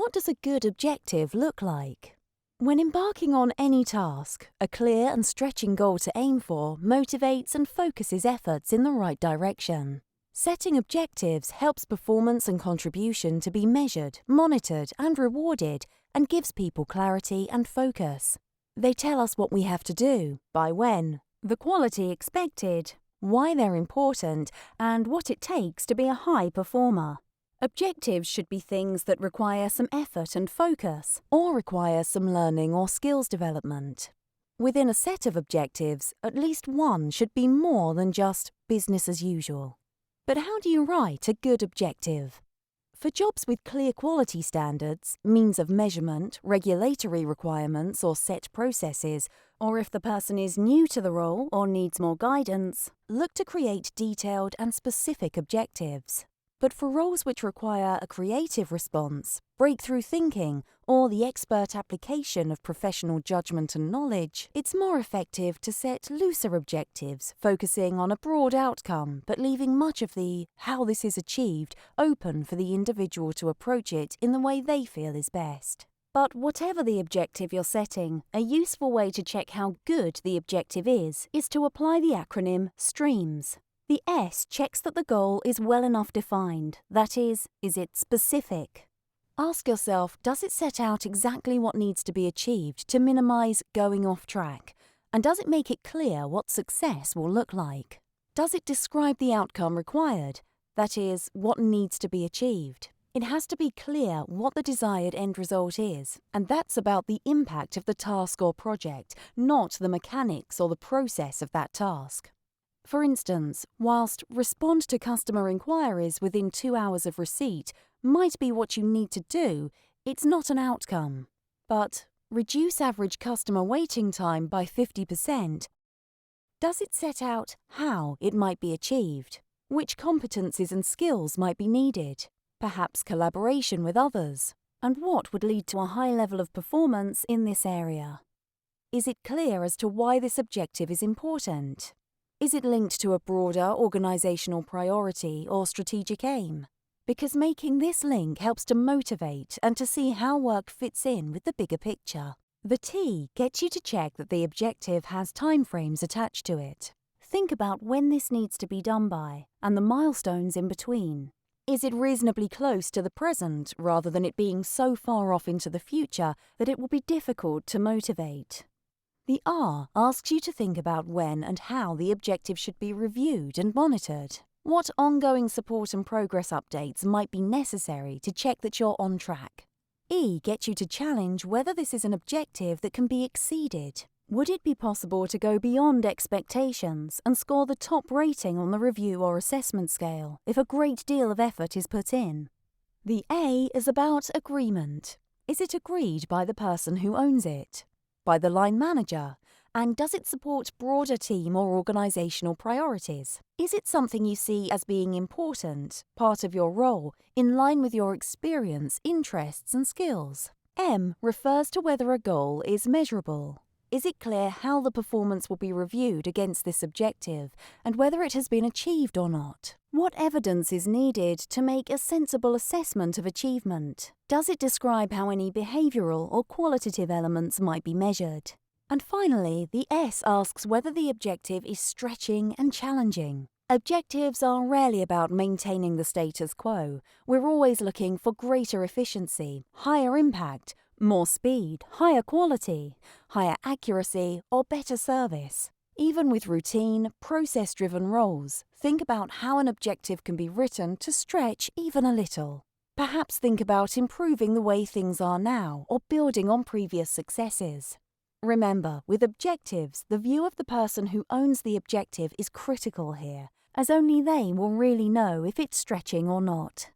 What does a good objective look like? When embarking on any task, a clear and stretching goal to aim for motivates and focuses efforts in the right direction. Setting objectives helps performance and contribution to be measured, monitored, and rewarded, and gives people clarity and focus. They tell us what we have to do, by when, the quality expected, why they're important, and what it takes to be a high performer. Objectives should be things that require some effort and focus, or require some learning or skills development. Within a set of objectives, at least one should be more than just business as usual. But how do you write a good objective? For jobs with clear quality standards, means of measurement, regulatory requirements or set processes, or if the person is new to the role or needs more guidance, look to create detailed and specific objectives. But for roles which require a creative response, breakthrough thinking, or the expert application of professional judgment and knowledge, it's more effective to set looser objectives, focusing on a broad outcome but leaving much of the how this is achieved open for the individual to approach it in the way they feel is best. But whatever the objective you're setting, a useful way to check how good the objective is to apply the acronym STREAMS. The S checks that the goal is well enough defined, that is it specific? Ask yourself, does it set out exactly what needs to be achieved to minimize going off track? And does it make it clear what success will look like? Does it describe the outcome required, that is, what needs to be achieved? It has to be clear what the desired end result is, and that's about the impact of the task or project, not the mechanics or the process of that task. For instance, whilst respond to customer inquiries within 2 hours of receipt might be what you need to do, it's not an outcome. But reduce average customer waiting time by 50%. Does it set out how it might be achieved? Which competencies and skills might be needed? Perhaps collaboration with others? And what would lead to a high level of performance in this area? Is it clear as to why this objective is important? Is it linked to a broader organizational priority or strategic aim? Because making this link helps to motivate and to see how work fits in with the bigger picture. The T gets you to check that the objective has timeframes attached to it. Think about when this needs to be done by and the milestones in between. Is it reasonably close to the present rather than it being so far off into the future that it will be difficult to motivate? The R asks you to think about when and how the objective should be reviewed and monitored. What ongoing support and progress updates might be necessary to check that you're on track? E gets you to challenge whether this is an objective that can be exceeded. Would it be possible to go beyond expectations and score the top rating on the review or assessment scale if a great deal of effort is put in? The A is about agreement. Is it agreed by the person who owns it? By the line manager? And does it support broader team or organizational priorities? Is it something you see as being important, part of your role, in line with your experience, interests, and skills? M refers to whether a goal is measurable. Is it clear how the performance will be reviewed against this objective and whether it has been achieved or not? What evidence is needed to make a sensible assessment of achievement? Does it describe how any behavioral or qualitative elements might be measured? And finally, the S asks whether the objective is stretching and challenging. Objectives are rarely about maintaining the status quo. We're always looking for greater efficiency, higher impact, more speed, higher quality, higher accuracy, or better service. Even with routine, process-driven roles, think about how an objective can be written to stretch even a little. Perhaps think about improving the way things are now or building on previous successes. Remember, with objectives, the view of the person who owns the objective is critical here, as only they will really know if it's stretching or not.